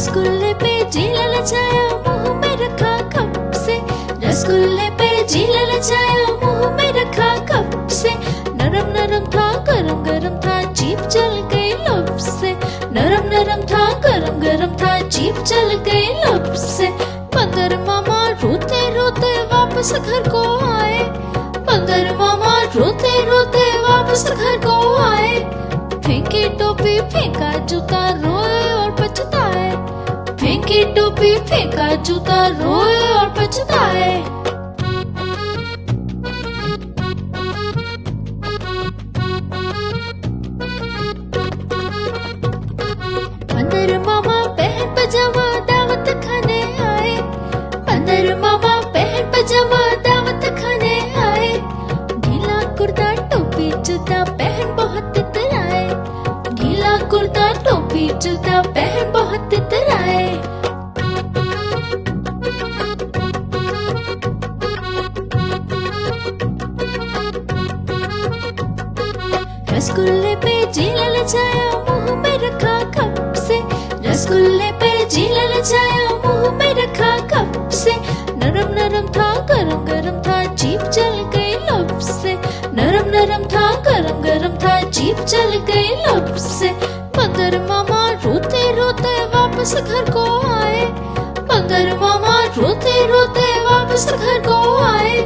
रसगुल्ले पे जी ललचाया मुंह में रखा कब से, रसगुल्ले पे जी ललचाया मुंह में रखा कब से। नरम नरम था गरम गरम था जीभ जल गई लब से, नरम नरम था गरम गरम था जीभ जल गई लब से। बंदर मामा रोते रोते वापस घर को आए, बंदर मामा रोते रोते वापस घर को आए। फेंकी टोपी फेंका जूता रोए और पछताए, फेंकी टोपी फेंका जूता रोए और पछताए। बंदर मामा पहन पजामा दावत खाने आए, बंदर मामा पहन पजामा दावत खाने आए। गीला कुर्ता टोपी जूता पहन बहुत इतराए, गीला कुर्ता टोपी जूता पहन बहुत इतराए। रसगुल्ले पे जी ललचाया मुंह में रखा कब से, रसगुल्ले पे जी ललचाया मुंह में रखा कब से। नरम नरम था गरम गरम था जीभ जल गई लब से, नरम नरम था गरम गरम था जीभ जल गई लब से। बंदर मामा रोते रोते वापस घर को आए, बंदर मामा रोते रोते वापस घर को आए।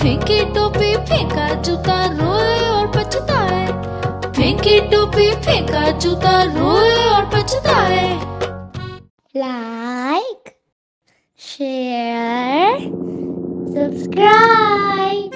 फेंकी टोपी फेंका जूता रोए और पछताए, फेंकी टोपी फेंका जूता रोए और पछताए। Like, share, subscribe.